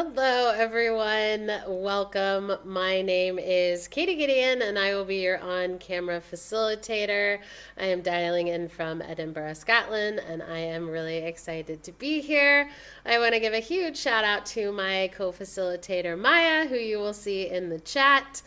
Hello, everyone. Welcome. My name is Katie Gideon, and I will be your on camera facilitator. I am dialing in from Edinburgh, Scotland, and I am really excited to be here. I want to give a huge shout out to my co facilitator, Maya, who you will see in the chat.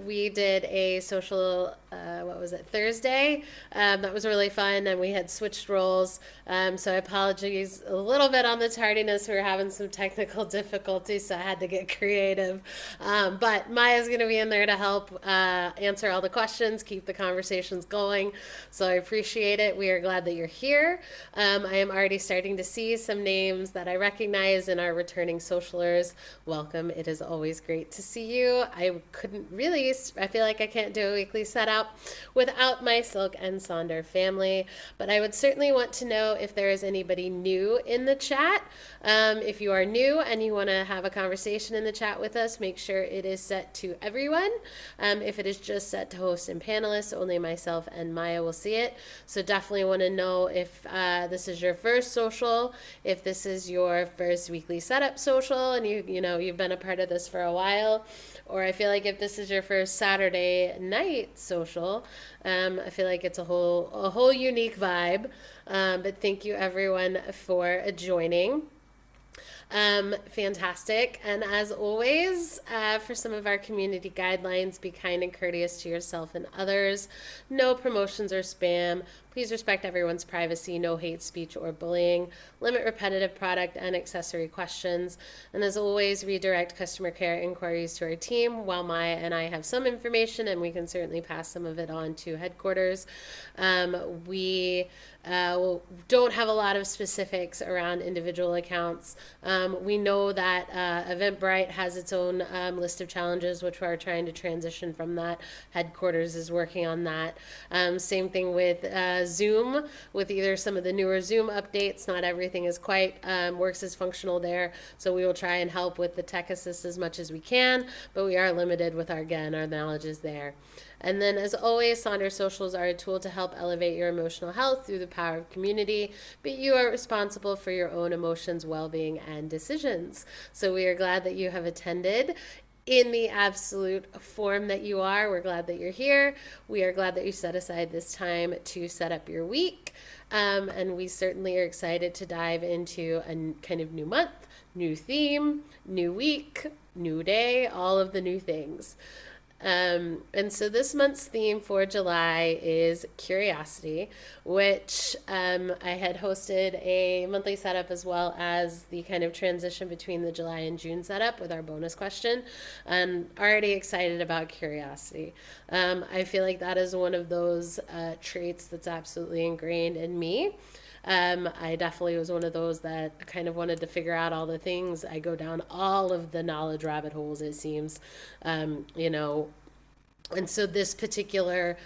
We did a social, what was it, Thursday? That was really fun, and we had switched roles. So I apologize a little bit on the tardiness. We were having some technical difficulties, so I had to get creative. But Maya's going to be in there to help answer all the questions, keep the conversations going. So I appreciate it. We are glad that you're here. I am already starting to see some names that I recognize in our returning socialers. Welcome. It is always great to see you. I couldn't really, I feel like I can't do a weekly setup without my Silk and Sonder family, but I would certainly want to know if there is anybody new in the chat. If you are new and you want to have a conversation in the chat with us, make sure it is set to everyone. If it is just set to hosts and panelists, only myself and Maya will see it. So definitely want to know if this is your first social, if this is your first weekly setup social, and you've been a part of this for a while, or I feel like if this is your first Saturday night social, I feel like it's a whole unique vibe. But thank you everyone for joining. Fantastic. And as always, for some of our community guidelines, be kind and courteous to yourself and others. No promotions or spam. Please respect everyone's privacy. No hate speech or bullying. Limit repetitive product and accessory questions. And as always, redirect customer care inquiries to our team, while Maya and I have some information, and we can certainly pass some of it on to headquarters. We don't have a lot of specifics around individual accounts. We know that Eventbrite has its own list of challenges, which we're trying to transition from that. Headquarters is working on that. Same thing with Zoom, with either some of the newer Zoom updates. Not everything is quite works as functional there, so we will try and help with the tech assist as much as we can, but we are limited with our knowledge is there. And then, as always, Sonder Socials are a tool to help elevate your emotional health through the power of community, but you are responsible for your own emotions, well-being, and decisions. So we are glad that you have attended in the absolute form that you are. We're glad that you're here. We are glad that you set aside this time to set up your week. And we certainly are excited to dive into a kind of new month, new theme, new week, new day, all of the new things. And so this month's theme for July is curiosity, which I had hosted a monthly setup as well as the kind of transition between the July and June setup with our bonus question. I'm already excited about curiosity. I feel like that is one of those traits that's absolutely ingrained in me. I definitely was one of those that kind of wanted to figure out all the things. I go down all of the knowledge rabbit holes, it seems, and so this particular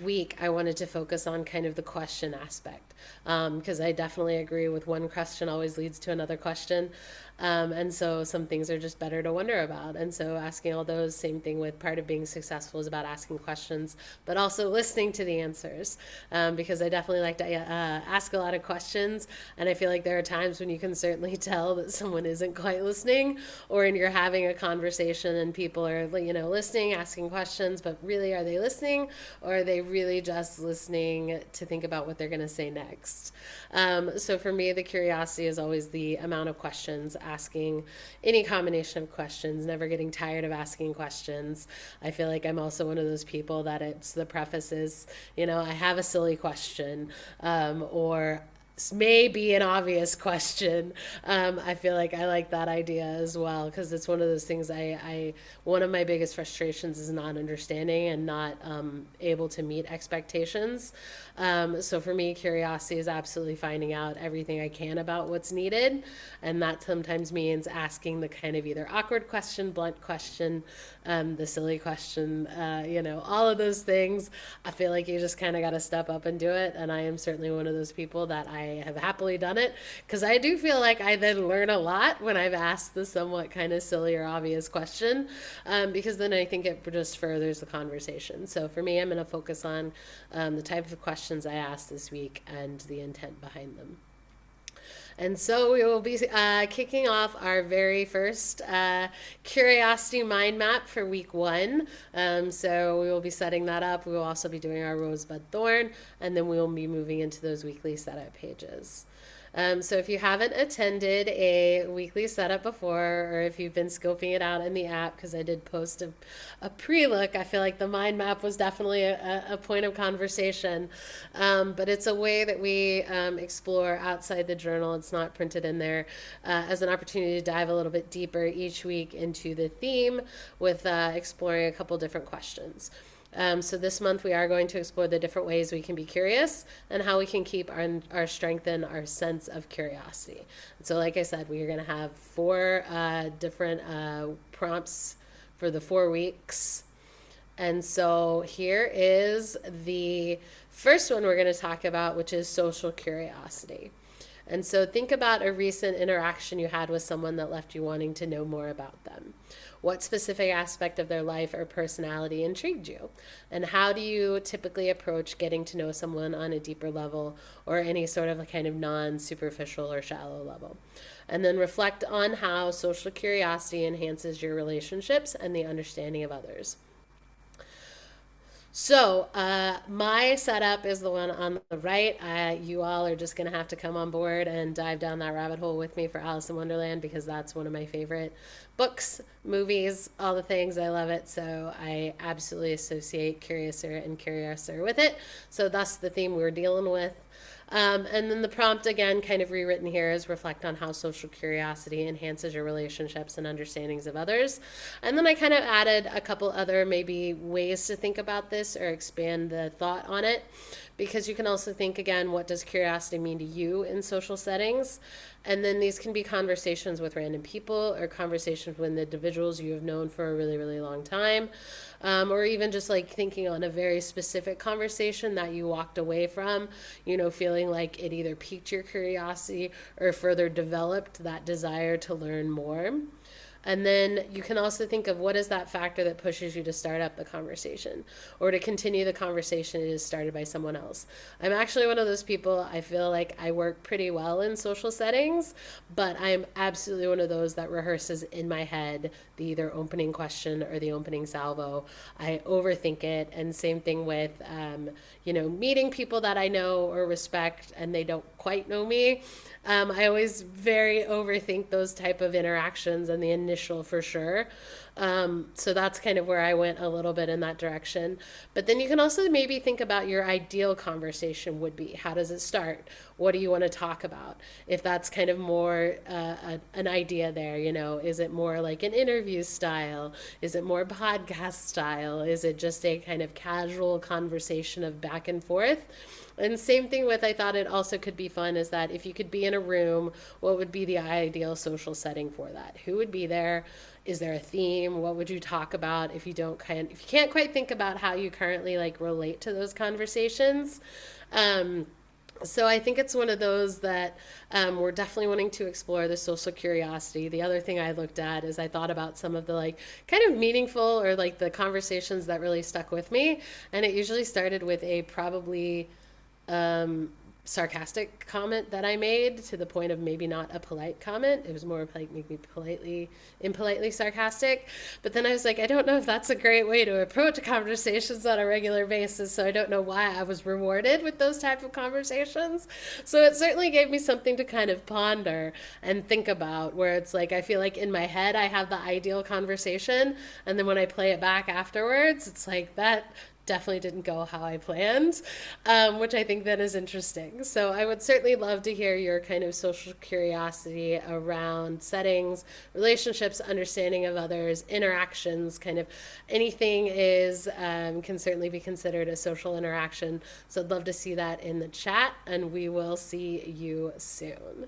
week, I wanted to focus on kind of the question aspect, because I definitely agree with one question always leads to another question. And so some things are just better to wonder about. And so asking all those, same thing with part of being successful is about asking questions, but also listening to the answers, because I definitely like to ask a lot of questions. And I feel like there are times when you can certainly tell that someone isn't quite listening, or when you're having a conversation and people are, listening, asking questions, but really are they listening, or are they really just listening to think about what they're going to say next? So for me, the curiosity is always the amount of questions, asking any combination of questions, never getting tired of asking questions. I feel like I'm also one of those people that the preface is, I have a silly question, or may be an obvious question. I feel like I like that idea as well, because it's one of those things one of my biggest frustrations is not understanding and not able to meet expectations. So for me, curiosity is absolutely finding out everything I can about what's needed. And that sometimes means asking the kind of either awkward question, blunt question, the silly question, all of those things. I feel like you just kind of got to step up and do it. And I am certainly one of those people that I have happily done it, because I do feel like I then learn a lot when I've asked the somewhat kind of silly or obvious question, because then I think it just furthers the conversation. So for me, I'm going to focus on the type of questions I asked this week and the intent behind them. And so we will be kicking off our very first curiosity mind map for week 1. So we will be setting that up. We will also be doing our rosebud thorn, and then we will be moving into those weekly setup pages. So if you haven't attended a weekly setup before, or if you've been scoping it out in the app, because I did post a pre-look, I feel like the mind map was definitely a point of conversation. But it's a way that we explore outside the journal. It's not printed in there as an opportunity to dive a little bit deeper each week into the theme with exploring a couple different questions. So this month we are going to explore the different ways we can be curious and how we can keep our strengthen our sense of curiosity. And so like I said, we are going to have 4 different prompts for the 4 weeks. And so here is the first one we're going to talk about, which is social curiosity. And so think about a recent interaction you had with someone that left you wanting to know more about them. What specific aspect of their life or personality intrigued you? And how do you typically approach getting to know someone on a deeper level or any sort of a kind of non-superficial or shallow level? And then reflect on how social curiosity enhances your relationships and the understanding of others. So, my setup is the one on the right. You all are just going to have to come on board and dive down that rabbit hole with me for Alice in Wonderland because that's one of my favorite books, movies, all the things. I love it. So, I absolutely associate Curiouser and Curiouser with it. So, thus the theme we're dealing with. And then the prompt, again, kind of rewritten here, is reflect on how social curiosity enhances your relationships and understandings of others. And then I kind of added a couple other maybe ways to think about this or expand the thought on it, because you can also think, again, what does curiosity mean to you in social settings? And then these can be conversations with random people or conversations with individuals you have known for a really, really long time. Or even just like thinking on a very specific conversation that you walked away from, feeling like it either piqued your curiosity or further developed that desire to learn more. And then you can also think of what is that factor that pushes you to start up the conversation or to continue the conversation that is started by someone else. I'm actually one of those people, I feel like I work pretty well in social settings, but I'm absolutely one of those that rehearses in my head the either opening question or the opening salvo. I overthink it. And same thing with, meeting people that I know or respect and they don't quite know me. I always very overthink those type of interactions and the initial for sure. So that's kind of where I went a little bit in that direction. But then you can also maybe think about your ideal conversation would be. How does it start? What do you want to talk about? If that's kind of more an idea there, is it more like an interview style? Is it more podcast style? Is it just a kind of casual conversation of back and forth? And same thing with, I thought it also could be fun is that if you could be in a room, what would be the ideal social setting for that? Who would be there? Is there a theme? What would you talk about if you can't quite think about how you currently like relate to those conversations? So I think it's one of those that we're definitely wanting to explore the social curiosity. The other thing I looked at is I thought about some of the like kind of meaningful or like the conversations that really stuck with me. And it usually started with a probably sarcastic comment that I made to the point of maybe not a polite comment. It was more like maybe impolitely sarcastic. But then I was like, I don't know if that's a great way to approach conversations on a regular basis. So I don't know why I was rewarded with those type of conversations. So it certainly gave me something to kind of ponder and think about, where it's like, I feel like in my head, I have the ideal conversation. And then when I play it back afterwards, it's like that definitely didn't go how I planned, which I think that is interesting. So I would certainly love to hear your kind of social curiosity around settings, relationships, understanding of others, interactions, kind of anything can certainly be considered a social interaction. So I'd love to see that in the chat, and we will see you soon.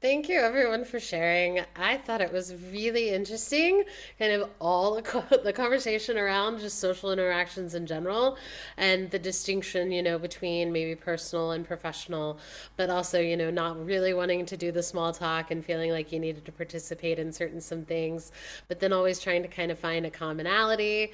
Thank you, everyone, for sharing. I thought it was really interesting, kind of all the conversation around just social interactions in general and the distinction, between maybe personal and professional, but also, not really wanting to do the small talk and feeling like you needed to participate in certain some things, but then always trying to kind of find a commonality,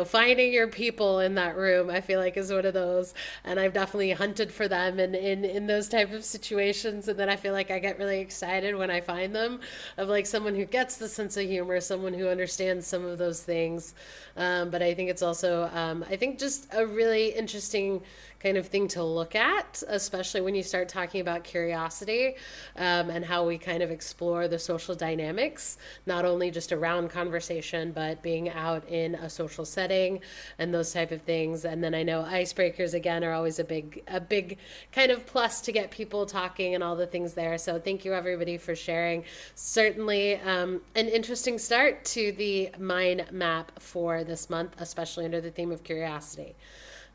finding your people in that room, I feel like is one of those. And I've definitely hunted for them in those type of situations. And then I feel like I get really excited when I find them, of like someone who gets the sense of humor, someone who understands some of those things. But I think it's also, I think, just a really interesting kind of thing to look at, especially when you start talking about curiosity, and how we kind of explore the social dynamics, not only just around conversation, but being out in a social setting and those type of things. And then I know icebreakers again are always a big kind of plus to get people talking and all the things there. So thank you everybody for sharing. Certainly an interesting start to the mind map for this month, especially under the theme of curiosity.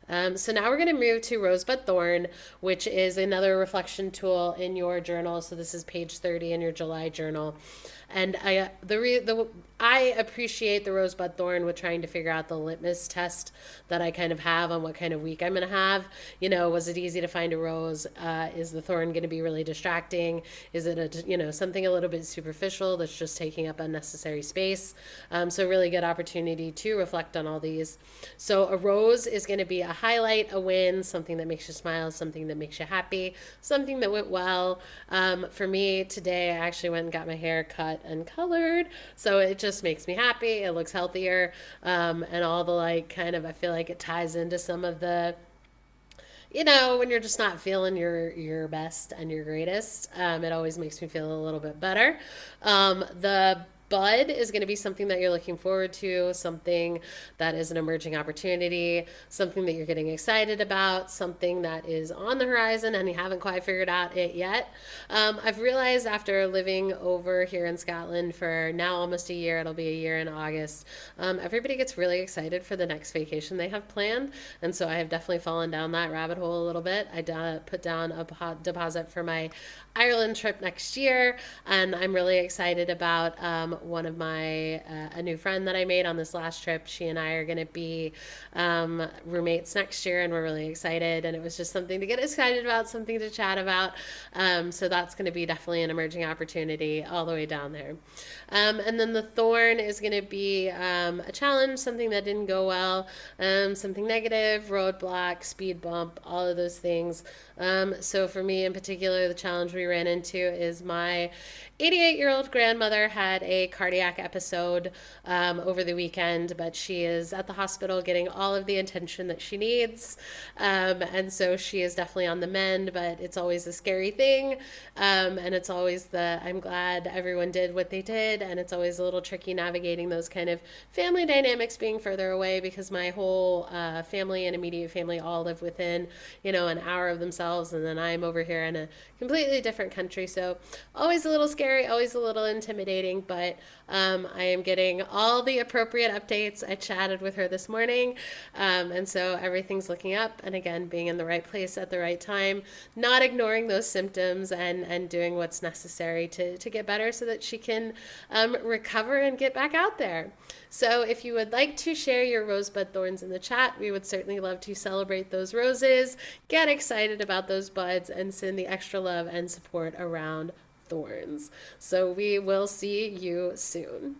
So now we're going to move to Rosebud Thorn, which is another reflection tool in your journal. So this is page 30 in your July journal. And I appreciate the Rosebud Thorn with trying to figure out the litmus test that I kind of have on what kind of week I'm going to have. Was it easy to find a rose? Is the thorn going to be really distracting? Is it something a little bit superficial that's just taking up unnecessary space? So really good opportunity to reflect on all these. So a rose is going to be a highlight, a win, something that makes you smile, something that makes you happy, something that went well. For me today, I actually went and got my hair cut and colored, so it just makes me happy. It looks healthier, and all the I feel like it ties into some of the, when you're just not feeling your best and your greatest. It always makes me feel a little bit better. The bud is going to be something that you're looking forward to, something that is an emerging opportunity, something that you're getting excited about, something that is on the horizon and you haven't quite figured out it yet. I've realized after living over here in Scotland for now almost a year, it'll be a year in August, everybody gets really excited for the next vacation they have planned. And so I have definitely fallen down that rabbit hole a little bit. I put down a deposit for my Ireland trip next year, and I'm really excited about one of my a new friend that I made on this last trip. She and I are going to be roommates next year, and we're really excited. And it was just something to get excited about, something to chat about. So that's going to be definitely an emerging opportunity all the way down there. And then the thorn is going to be a challenge, something that didn't go well, something negative, roadblock, speed bump, all of those things. So for me in particular, the challenge we ran into is my 88-year-old grandmother had a cardiac episode over the weekend, but she is at the hospital getting all of the attention that she needs. And so she is definitely on the mend, but it's always a scary thing. And it's always I'm glad everyone did what they did. And it's always a little tricky navigating those kind of family dynamics being further away, because my whole family and immediate family all live within, an hour of themselves. And then I'm over here in a completely different country. So always a little scary, always a little intimidating, but I am getting all the appropriate updates. I chatted with her this morning, and so everything's looking up. And again, being in the right place at the right time, not ignoring those symptoms, and doing what's necessary to get better so that she can recover and get back out there. So if you would like to share your rosebud thorns in the chat, we would certainly love to celebrate those roses, get excited about those buds, and send the extra love and support around thorns. So we will see you soon.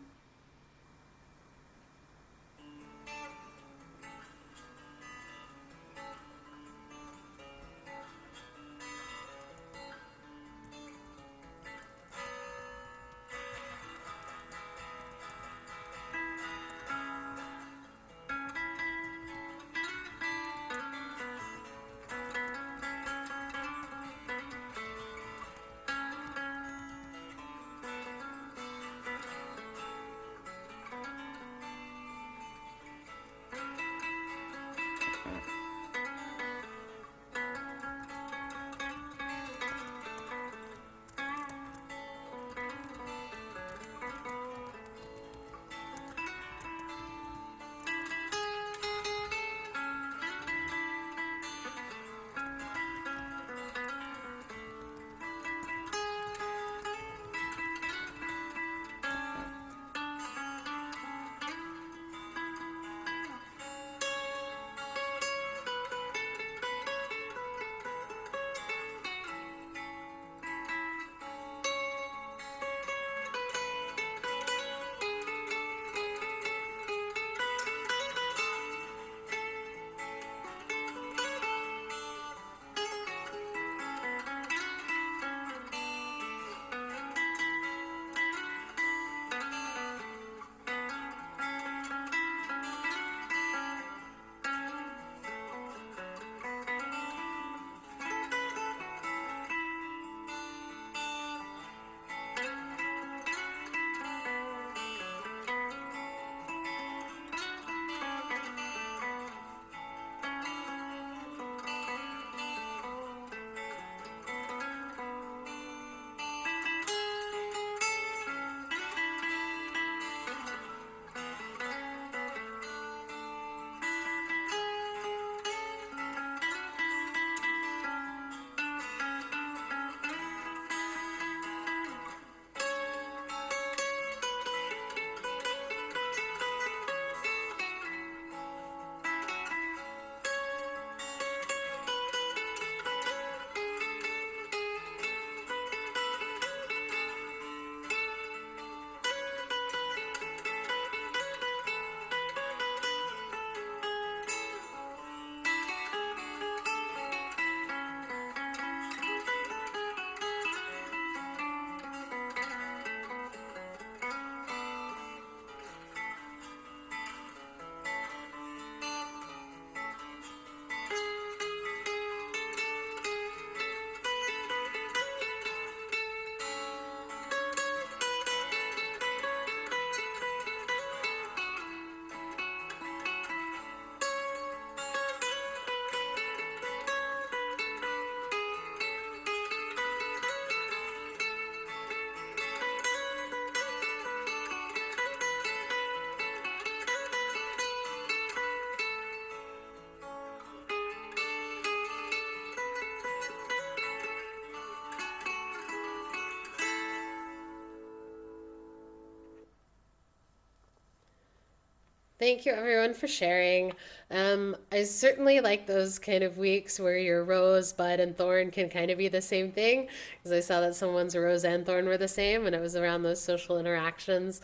Thank you, everyone, for sharing. I certainly like those kind of weeks where your rose, bud, and thorn can kind of be the same thing. Because I saw that someone's rose and thorn were the same, and it was around those social interactions,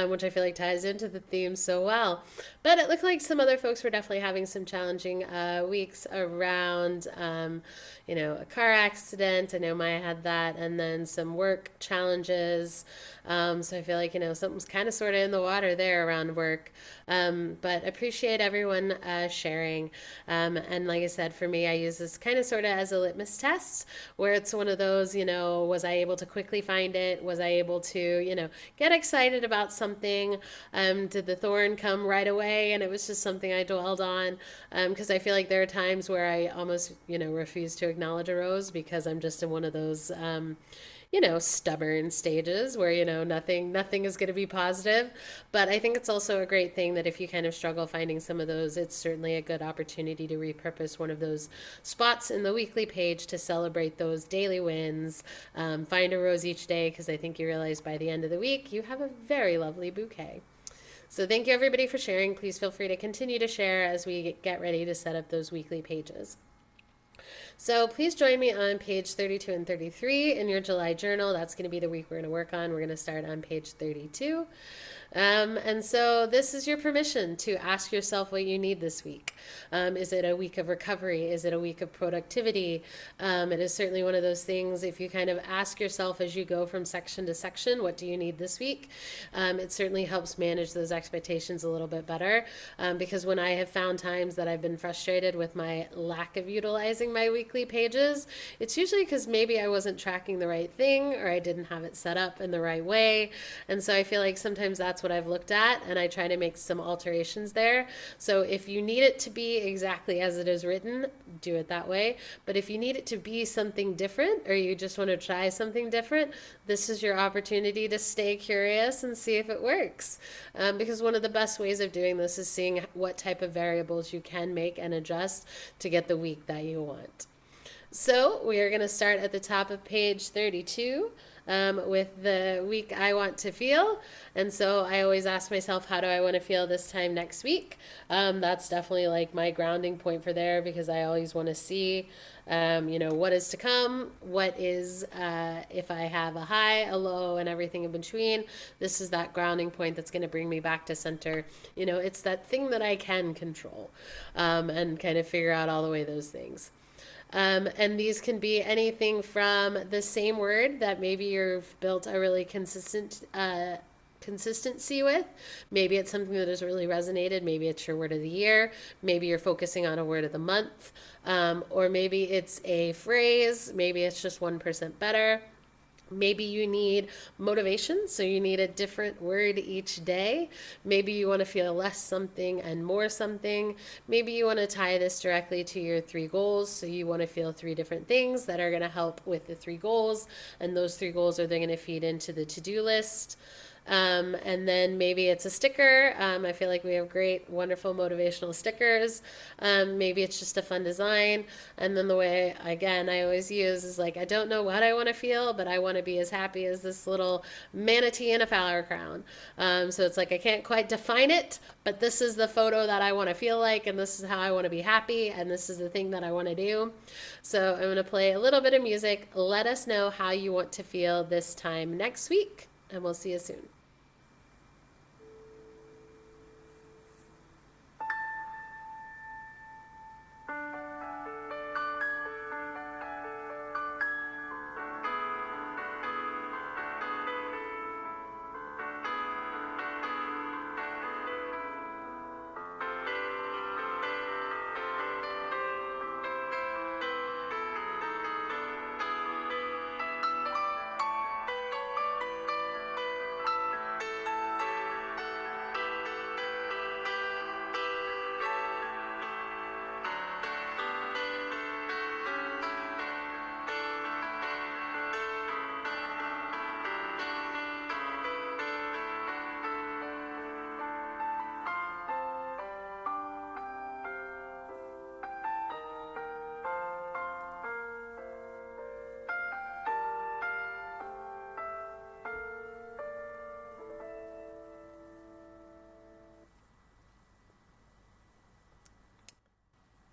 which I feel like ties into the theme so well. But it looked like some other folks were definitely having some challenging weeks around, a car accident. I know Maya had that, and then some work challenges. So I feel like, something's kind of sort of in the water there around work. But appreciate everyone sharing. And like I said, for me, I use this kind of sort of as a litmus test where it's one of those, was I able to quickly find it? Was I able to, get excited about something? Did the thorn come right away? And it was just something I dwelled on. Because I feel like there are times where I almost, refuse to acknowledge a rose because I'm just in one of those, stubborn stages where, nothing is going to be positive. But I think it's also a great thing that if you kind of struggle finding some of those, it's certainly a good opportunity to repurpose one of those spots in the weekly page to celebrate those daily wins. Find a rose each day because I think you realize by the end of the week, you have a very lovely bouquet. So thank you everybody for sharing. Please feel free to continue to share as we get ready to set up those weekly pages. So please join me on page 32 and 33 in your July journal. That's going to be the week we're going to work on. We're going to start on page 32. And so this is your permission to ask yourself what you need this week. Is it a week of recovery? Is it a week of productivity? It is certainly one of those things, if you kind of ask yourself as you go from section to section, what do you need this week? It certainly helps manage those expectations a little bit better. Because when I have found times that I've been frustrated with my lack of utilizing my weekly pages, it's usually because maybe I wasn't tracking the right thing or I didn't have it set up in the right way. And so I feel like sometimes that's what I've looked at, and I try to make some alterations there. So if you need it to be exactly as it is written, do it that way. But if you need it to be something different, or you just want to try something different, this is your opportunity to stay curious and see if it works. Because one of the best ways of doing this is seeing what type of variables you can make and adjust to get the week that you want. So we are going to start at the top of page 32 with the week I want to feel. And so I always ask myself, how do I want to feel this time next week? That's definitely like my grounding point for there, because I always want to see, what is to come, what is, if I have a high, a low, and everything in between. This is that grounding point that's going to bring me back to center. It's that thing that I can control, and kind of figure out all the way those things. And these can be anything from the same word that maybe you've built a really consistency with. Maybe it's something that has really resonated. Maybe it's your word of the year. Maybe you're focusing on a word of the month. Or maybe it's a phrase. Maybe it's just 1% better. Maybe you need motivation, so you need a different word each day. Maybe you want to feel less something and more something. Maybe you want to tie this directly to your 3 goals, so you want to feel 3 different things that are going to help with the 3 goals, and those 3 goals are then going to feed into the to-do list. And then maybe it's a sticker. I feel like we have great, wonderful motivational stickers. Maybe it's just a fun design. And then the way, again, I always use is like, I don't know what I want to feel, but I want to be as happy as this little manatee in a flower crown. So it's like, I can't quite define it, but this is the photo that I want to feel like, and this is how I want to be happy, and this is the thing that I want to do. So I'm going to play a little bit of music. Let us know how you want to feel this time next week, and we'll see you soon.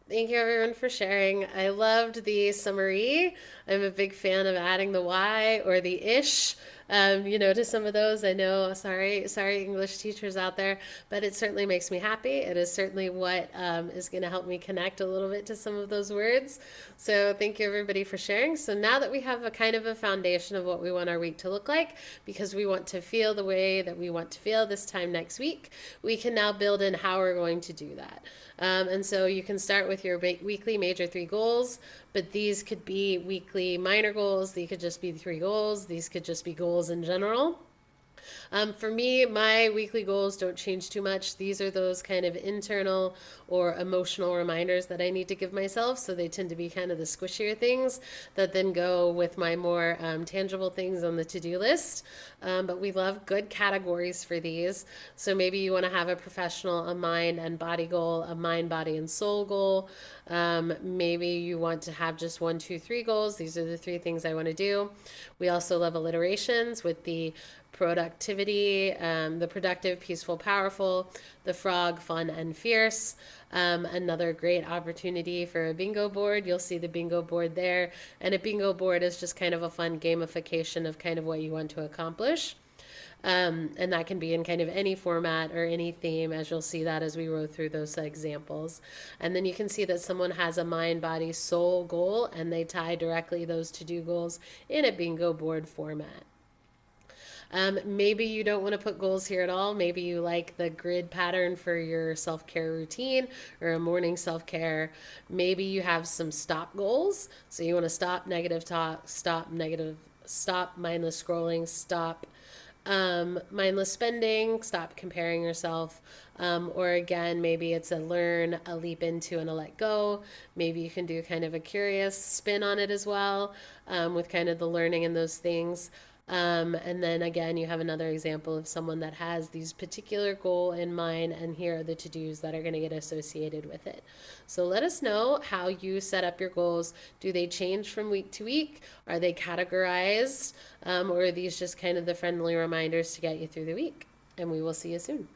Thank you everyone for sharing. I loved the summary. I'm a big fan of adding the why or the ish, to some of those. I know, sorry, English teachers out there, but it certainly makes me happy. It is certainly what is going to help me connect a little bit to some of those words. So thank you everybody for sharing. So now that we have a kind of a foundation of what we want our week to look like, because we want to feel the way that we want to feel this time next week, we can now build in how we're going to do that. And so you can start with your weekly major 3 goals, but these could be weekly minor goals. These could just be 3 goals. These could just be goals in general. For me, my weekly goals don't change too much. These are those kind of internal or emotional reminders that I need to give myself. So they tend to be kind of the squishier things that then go with my more tangible things on the to-do list. But we love good categories for these. So maybe you want to have a professional, a mind and body goal, a mind, body, and soul goal. Maybe you want to have just 1, 2, 3 goals. These are the 3 things I want to do. We also love alliterations with the productivity, the productive, peaceful, powerful, the frog, fun and fierce. Another great opportunity for a bingo board. You'll see the bingo board there. And a bingo board is just kind of a fun gamification of kind of what you want to accomplish. And that can be in kind of any format or any theme, as you'll see that as we go through those examples. And then you can see that someone has a mind, body, soul goal, and they tie directly those to-do goals in a bingo board format. Maybe you don't want to put goals here at all. Maybe you like the grid pattern for your self-care routine or a morning self-care. Maybe you have some stop goals. So you want to stop negative talk, stop mindless scrolling, stop mindless spending, stop comparing yourself. Or again, maybe it's a learn, a leap into, and a let go. Maybe you can do kind of a curious spin on it as well, with kind of the learning and those things. And then again, you have another example of someone that has these particular goal in mind, and here are the to-dos that are going to get associated with it. So let us know how you set up your goals. Do they change from week to week? Are they categorized? Or are these just kind of the friendly reminders to get you through the week? And we will see you soon.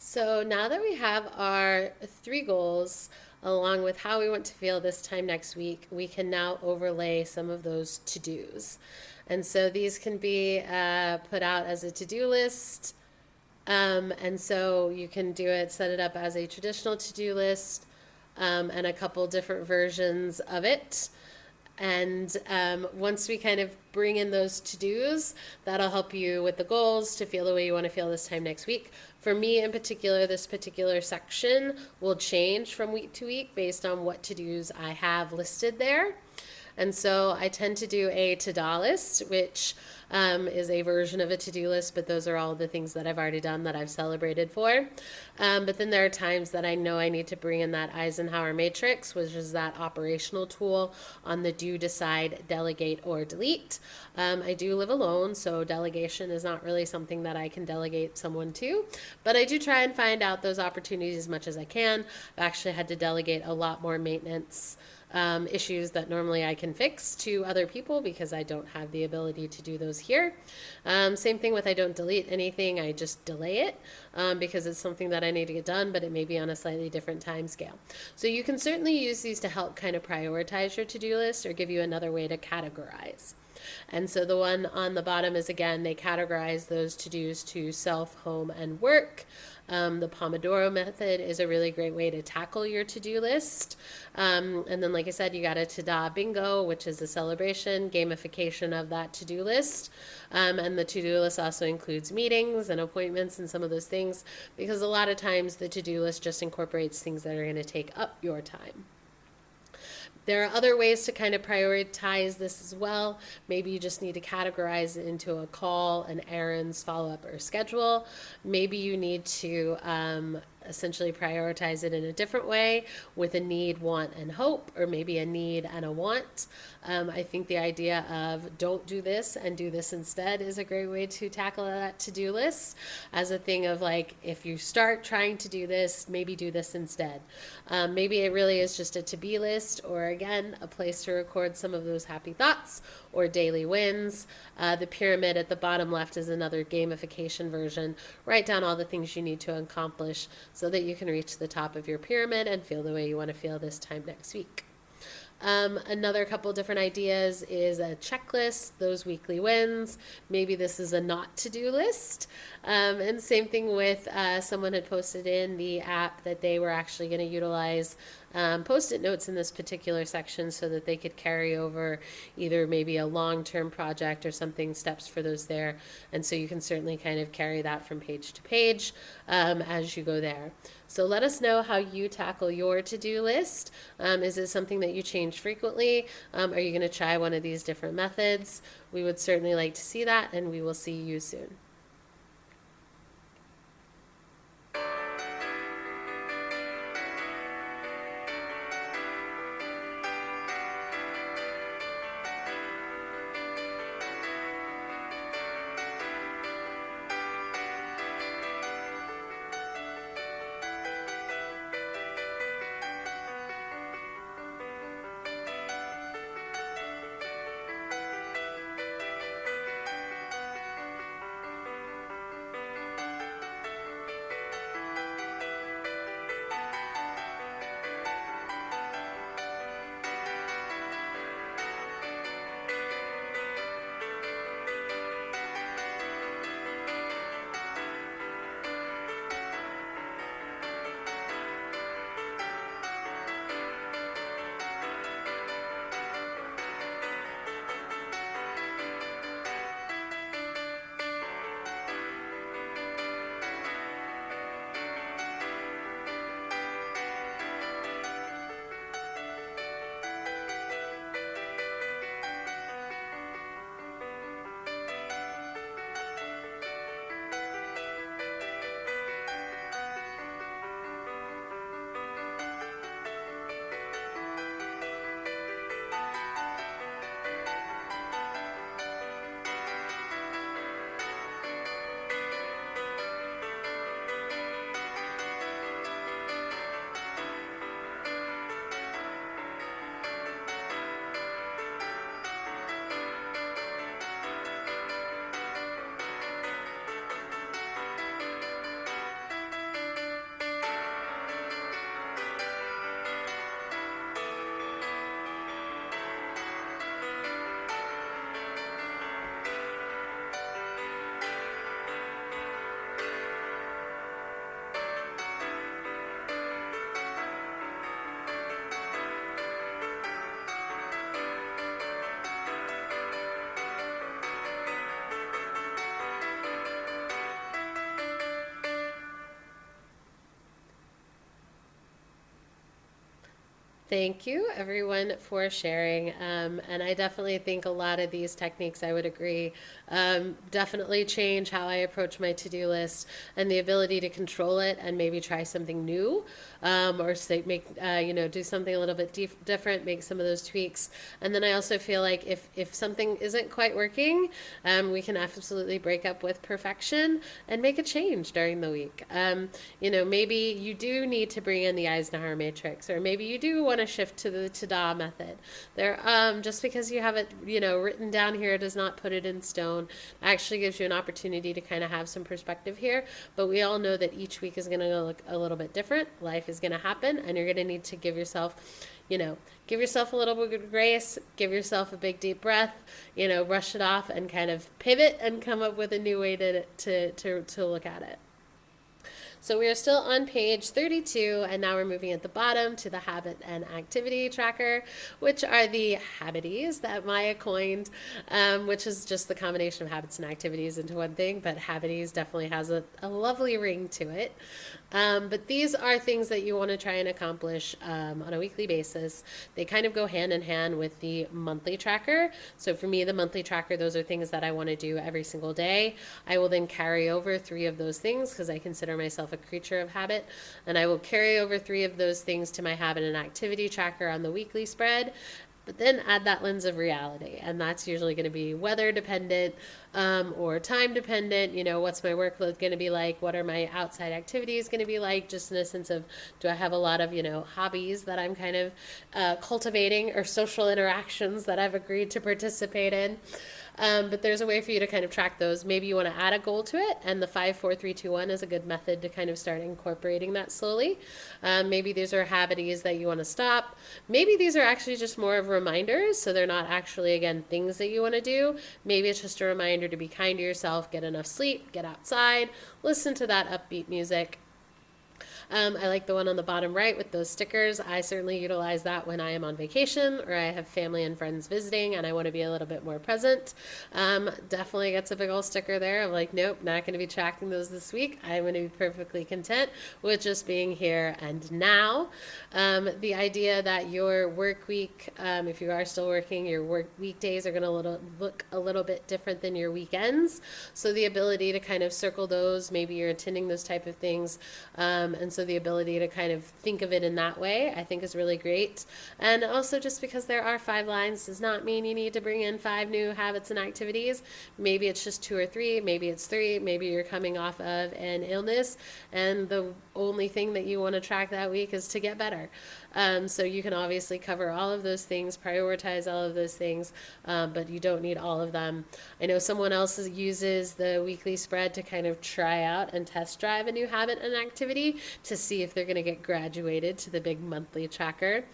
So now that we have our 3 goals, along with how we want to feel this time next week, we can now overlay some of those to-dos. And so these can be put out as a to-do list. And so you can do it, set it up as a traditional to-do list, and a couple different versions of it. And once we kind of bring in those to-dos, that'll help you with the goals to feel the way you want to feel this time next week. For me in particular, this particular section will change from week to week based on what to-dos I have listed there. And so I tend to do a to-do list, which is a version of a to-do list, but those are all the things that I've already done that I've celebrated for. But then there are times that I know I need to bring in that Eisenhower matrix, which is that operational tool on the do, decide, delegate, or delete. I do live alone, so delegation is not really something that I can delegate someone to, but I do try and find out those opportunities as much as I can. I've actually had to delegate a lot more maintenance issues that normally I can fix to other people because I don't have the ability to do those here. Same thing with I don't delete anything, I just delay it because it's something that I need to get done, but it may be on a slightly different time scale. So you can certainly use these to help kind of prioritize your to-do list or give you another way to categorize. And so the one on the bottom is, again, they categorize those to-dos to self, home, and work. The Pomodoro method is a really great way to tackle your to-do list. And then, like I said, you got a ta-da bingo, which is a celebration, gamification of that to-do list. And the to-do list also includes meetings and appointments and some of those things, because a lot of times the to-do list just incorporates things that are going to take up your time. There are other ways to kind of prioritize this as well. Maybe you just need to categorize it into a call, an errands, follow-up, or schedule. Maybe you need to essentially prioritize it in a different way with a need, want, and hope, or maybe a need and a want. I think the idea of don't do this and do this instead is a great way to tackle that to-do list as a thing of like, if you start trying to do this, maybe do this instead. Maybe it really is just a to-be list, or again, a place to record some of those happy thoughts or daily wins. The pyramid at the bottom left is another gamification version. Write down all the things you need to accomplish so that you can reach the top of your pyramid and feel the way you want to feel this time next week. Another couple different ideas is a checklist, those weekly wins. Maybe this is a not to-do list. And same thing with someone had posted in the app that they were actually going to utilize Post-it notes in this particular section so that they could carry over either maybe a long-term project or something, steps for those there. And so you can certainly kind of carry that from page to page as you go there. So let us know how you tackle your to-do list. Is it something that you change frequently? Are you going to try one of these different methods? We would certainly like to see that, and we will see you soon. Thank you, everyone, for sharing. And I definitely think a lot of these techniques, I would agree, definitely change how I approach my to-do list and the ability to control it and maybe try something new, or say, make do something a little bit different, make some of those tweaks. And then I also feel like if something isn't quite working, we can absolutely break up with perfection and make a change during the week. Maybe you do need to bring in the Eisenhower matrix, or maybe you do want to shift to the Tada method. Just because you have it, written down here does not put it in stone. It actually gives you an opportunity to kind of have some perspective here. But we all know that each week is going to look a little bit different. Life is going to happen, and you're going to need to give yourself a little bit of grace, give yourself a big deep breath, brush it off and kind of pivot and come up with a new way to look at it. So we are still on page 32, and now we're moving at the bottom to the habit and activity tracker, which are the habities that Maya coined, which is just the combination of habits and activities into one thing, but habities definitely has a lovely ring to it. But these are things that you want to try and accomplish on a weekly basis. They kind of go hand in hand with the monthly tracker. So for me, the monthly tracker, those are things that I want to do every single day. I will then carry over 3 of those things because I consider myself a creature of habit. And I will carry over 3 of those things to my habit and activity tracker on the weekly spread. But then add that lens of reality, and that's usually going to be weather dependent, or time dependent. What's my workload going to be like? What are my outside activities going to be like? Just in a sense of, do I have a lot of hobbies that I'm kind of cultivating, or social interactions that I've agreed to participate in? But there's a way for you to kind of track those. Maybe you want to add a goal to it, and the 5, 4, 3, 2, 1 is a good method to kind of start incorporating that slowly. Maybe these are habities that you want to stop. Maybe these are actually just more of reminders, so they're not actually, again, things that you want to do. Maybe it's just a reminder to be kind to yourself, get enough sleep, get outside, listen to that upbeat music. I like the one on the bottom right with those stickers. I certainly utilize that when I am on vacation or I have family and friends visiting and I want to be a little bit more present. Definitely gets a big old sticker there. I'm like, nope, not going to be tracking those this week. I'm going to be perfectly content with just being here and now. The idea that your work week, if you are still working, your work weekdays are going to look a little bit different than your weekends. So the ability to kind of circle those, maybe you're attending those type of things, and so the ability to kind of think of it in that way, I think is really great. And also, just because there are 5 lines does not mean you need to bring in 5 new habits and activities. Maybe it's just 2 or 3, maybe it's 3, maybe you're coming off of an illness and the only thing that you want to track that week is to get better. So you can obviously cover all of those things, prioritize all of those things, but you don't need all of them. I know someone else uses the weekly spread to kind of try out and test drive a new habit and activity to see if they're going to get graduated to the big monthly tracker.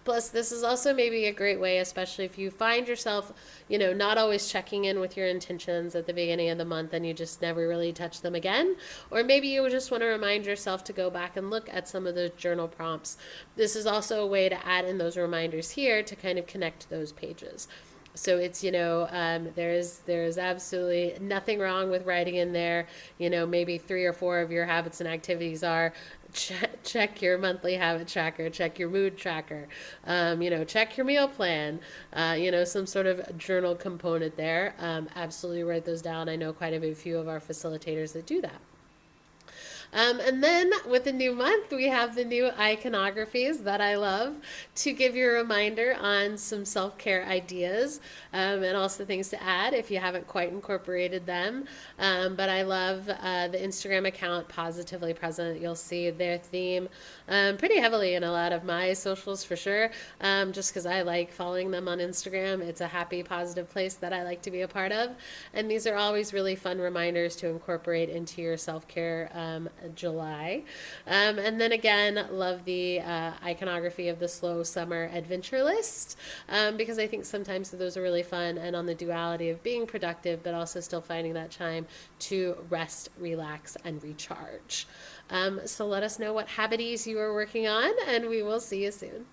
Plus, this is also maybe a great way, especially if you find yourself, not always checking in with your intentions at the beginning of the month and you just never really touch them again. Or maybe you just want to remind yourself to go back and look at some of those journal prompts. This is also a way to add in those reminders here to kind of connect those pages. So it's, there's absolutely nothing wrong with writing in there, maybe 3 or 4 of your habits and activities are check your monthly habit tracker, check your mood tracker, check your meal plan, some sort of journal component there. Absolutely write those down. I know quite a few of our facilitators that do that. And then with the new month, we have the new iconographies that I love to give you a reminder on some self-care ideas, and also things to add if you haven't quite incorporated them. But I love the Instagram account Positively Present. You'll see their theme pretty heavily in a lot of my socials for sure, just because I like following them on Instagram. It's a happy, positive place that I like to be a part of. And these are always really fun reminders to incorporate into your self-care July. And then again, love the iconography of the slow summer adventure list, because I think sometimes those are really fun and on the duality of being productive, but also still finding that time to rest, relax, and recharge. So let us know what habities you are working on, and we will see you soon.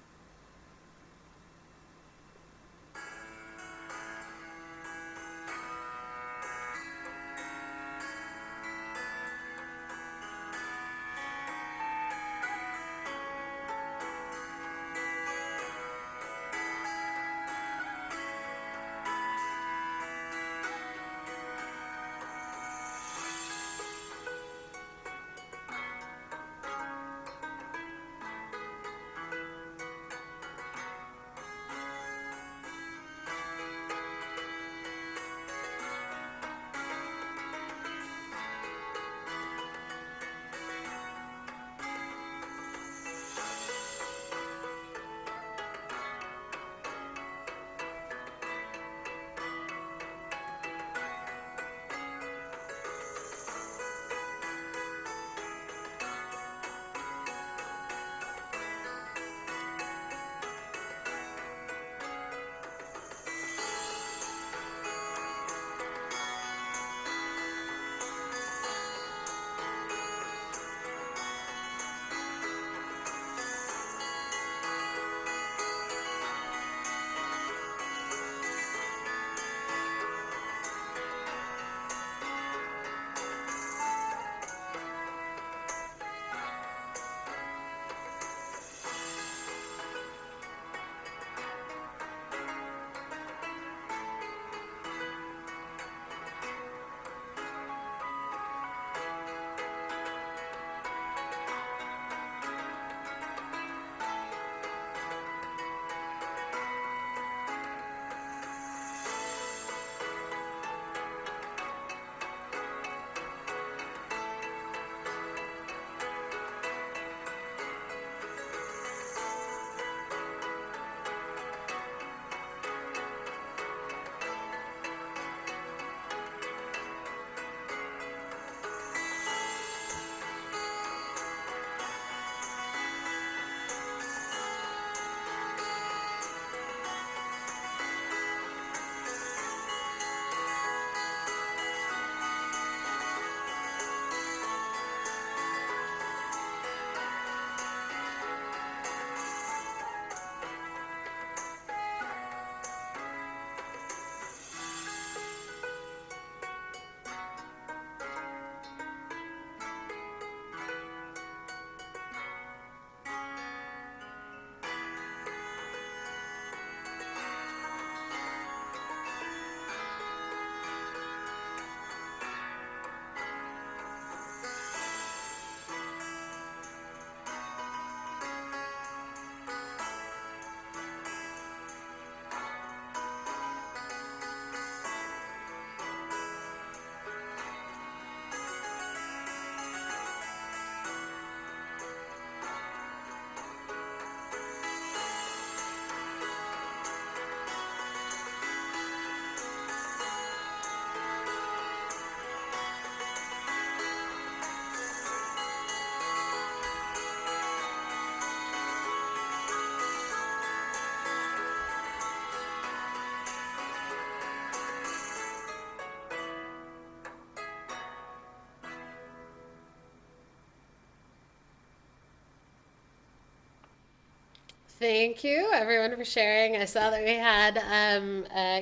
Thank you, everyone, for sharing. I saw that we had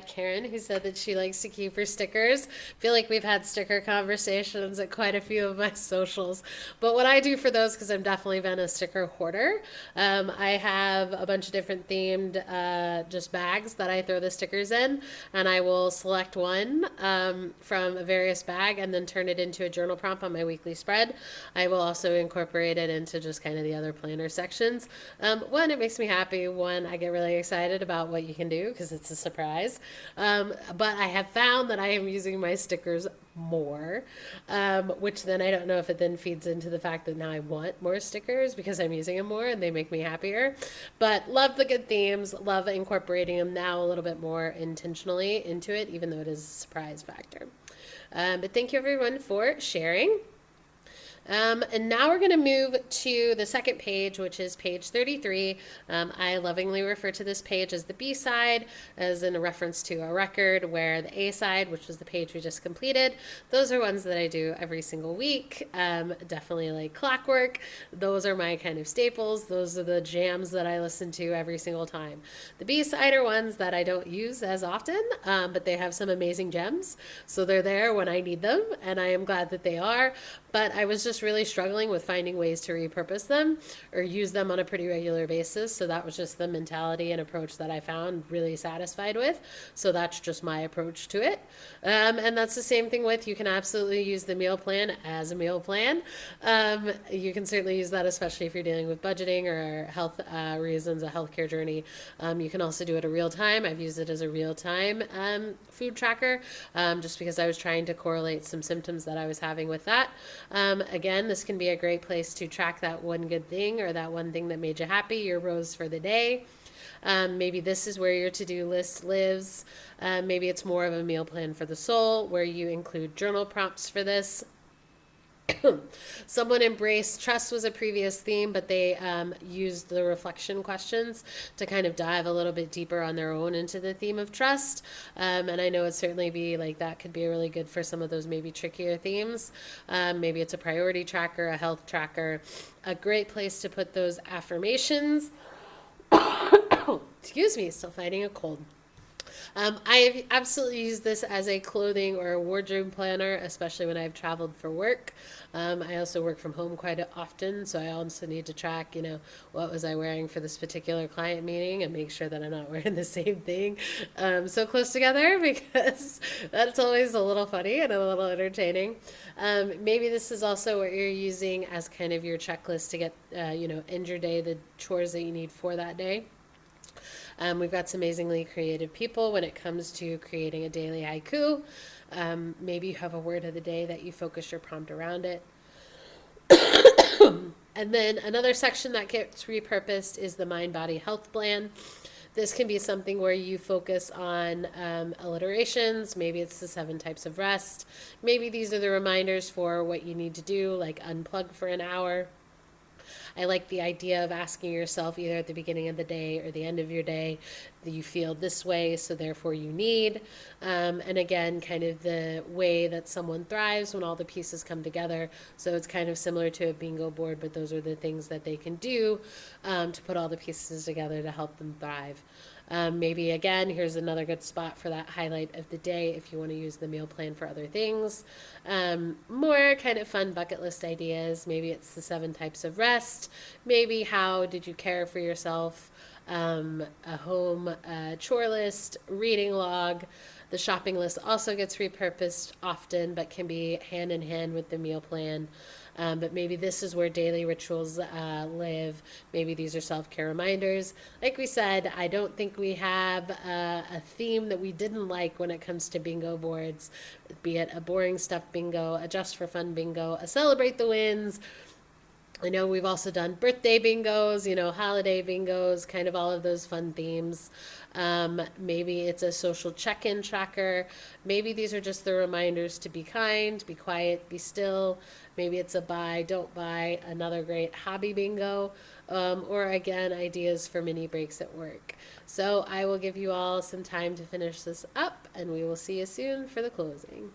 Karen who said that she likes to keep her stickers. I feel like we've had sticker conversations at quite a few of my socials. But what I do for those, because I've definitely been a sticker hoarder, I have a bunch of different themed just bags that I throw the stickers in, and I will select one from a various bag and then turn it into a journal prompt on my weekly spread. I will also incorporate it into just kind of the other planner sections. One, it makes me happy. One, I get really excited about what you can do because it's a surprise. But I have found that I am using my stickers more, which then I don't know if it then feeds into the fact that now I want more stickers because I'm using them more and they make me happier. But love the good themes, love incorporating them now a little bit more intentionally into it, even though it is a surprise factor. But thank you everyone for sharing. And now we're going to move to the second page, which is page 33. I lovingly refer to this page as the B side, as in a reference to a record, where the A side, which was the page we just completed, those are ones that I do every single week. Definitely like clockwork. Those are my kind of staples. Those are the jams that I listen to every single time. The B side are ones that I don't use as often, but they have some amazing gems. So they're there when I need them, and I am glad that they are. But I was just really struggling with finding ways to repurpose them or use them on a pretty regular basis. So that was just the mentality and approach that I found really satisfied with. So that's just my approach to it. And that's the same thing with, you can absolutely use the meal plan as a meal plan. You can certainly use that, especially if you're dealing with budgeting or health reasons, a healthcare journey. You can also do it a real time. I've used it as a real time food tracker just because I was trying to correlate some symptoms that I was having with that. Again, this can be a great place to track that one good thing or that one thing that made you happy, your rose for the day. Maybe this is where your to-do list lives. Maybe it's more of a meal plan for the soul where you include journal prompts for this. Someone embraced trust was a previous theme, but they used the reflection questions to kind of dive a little bit deeper on their own into the theme of trust. And I know it'd certainly be like that could be really good for some of those maybe trickier themes. Maybe it's a priority tracker, a health tracker, a great place to put those affirmations. Excuse me, still fighting a cold. I've absolutely used this as a clothing or a wardrobe planner, especially when I've traveled for work. I also work from home quite often, so I also need to track, what was I wearing for this particular client meeting and make sure that I'm not wearing the same thing so close together because that's always a little funny and a little entertaining. Maybe this is also what you're using as kind of your checklist to get, end your day, the chores that you need for that day. We've got some amazingly creative people when it comes to creating a daily haiku. Maybe you have a word of the day that you focus your prompt around it. And then another section that gets repurposed is the mind body health plan. This can be something where you focus on alliterations. Maybe it's the 7 types of rest. Maybe these are the reminders for what you need to do, like unplug for an hour. I like the idea of asking yourself either at the beginning of the day or the end of your day that you feel this way, so therefore you need. And again, kind of the way that someone thrives when all the pieces come together. So it's kind of similar to a bingo board, but those are the things that they can do to put all the pieces together to help them thrive. Maybe again, here's another good spot for that highlight of the day if you want to use the meal plan for other things. More kind of fun bucket list ideas. Maybe it's the 7 types of rest. Maybe how did you care for yourself? A home chore list, reading log. The shopping list also gets repurposed often, but can be hand in hand with the meal plan. But maybe this is where daily rituals live. Maybe these are self-care reminders. Like we said, I don't think we have a theme that we didn't like when it comes to bingo boards, be it a boring stuff bingo, a just for fun bingo, a celebrate the wins. I know we've also done birthday bingos, holiday bingos, kind of all of those fun themes. Maybe it's a social check-in tracker. Maybe these are just the reminders to be kind, be quiet, be still. Maybe it's a buy, don't buy, another great hobby bingo. Or again, ideas for mini breaks at work. So I will give you all some time to finish this up, and we will see you soon for the closing.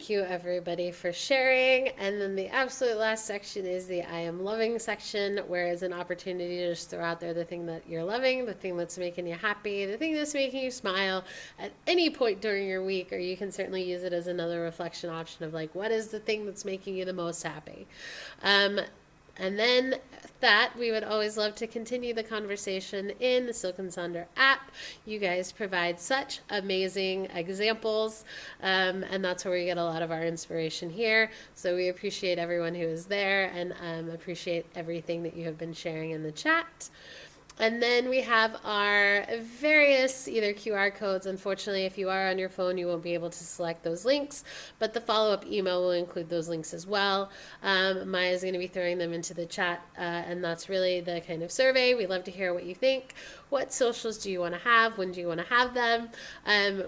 thank you everybody for sharing. And then the absolute last section is the I am loving section, where it's an opportunity to just throw out there the thing that you're loving, the thing that's making you happy, the thing that's making you smile at any point during your week, or you can certainly use it as another reflection option of like, what is the thing that's making you the most happy? And then that we would always love to continue the conversation in the Silk and Sonder app. You guys provide such amazing examples, and that's where we get a lot of our inspiration here. So we appreciate everyone who is there, and appreciate everything that you have been sharing in the chat. And then we have our various either QR codes. Unfortunately, if you are on your phone, you won't be able to select those links, but the follow-up email will include those links as well. Maya is going to be throwing them into the chat, and that's really the kind of survey. We love to hear what you think. What socials do you want to have? When do you want to have them?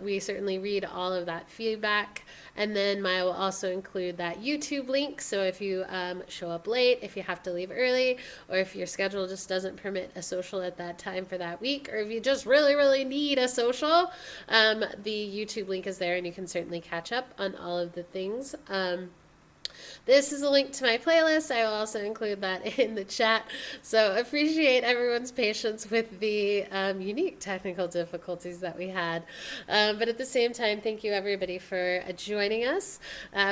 We certainly read all of that feedback. And then Maya will also include that YouTube link. So if you show up late, if you have to leave early, or if your schedule just doesn't permit a social at that time for that week, or if you just really, really need a social, the YouTube link is there, and you can certainly catch up on all of the things. This is a link to my playlist. I will also include that in the chat. So appreciate everyone's patience with the unique technical difficulties that we had. But at the same time, thank you everybody for joining us.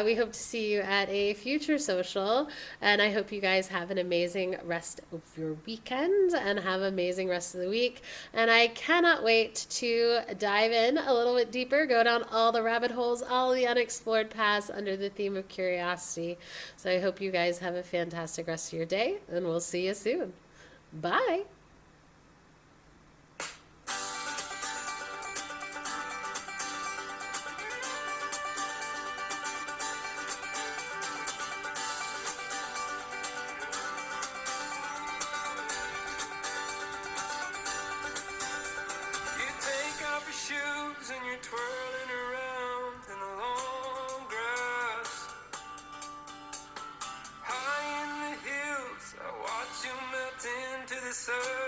We hope to see you at a future social, and I hope you guys have an amazing rest of your weekend and have an amazing rest of the week. And I cannot wait to dive in a little bit deeper, go down all the rabbit holes, all the unexplored paths under the theme of curiosity. So I hope you guys have a fantastic rest of your day, and we'll see you soon. Bye. You take off your shoes and you're twirling around in the long grass. High in the hills, I watch you melt into the sun.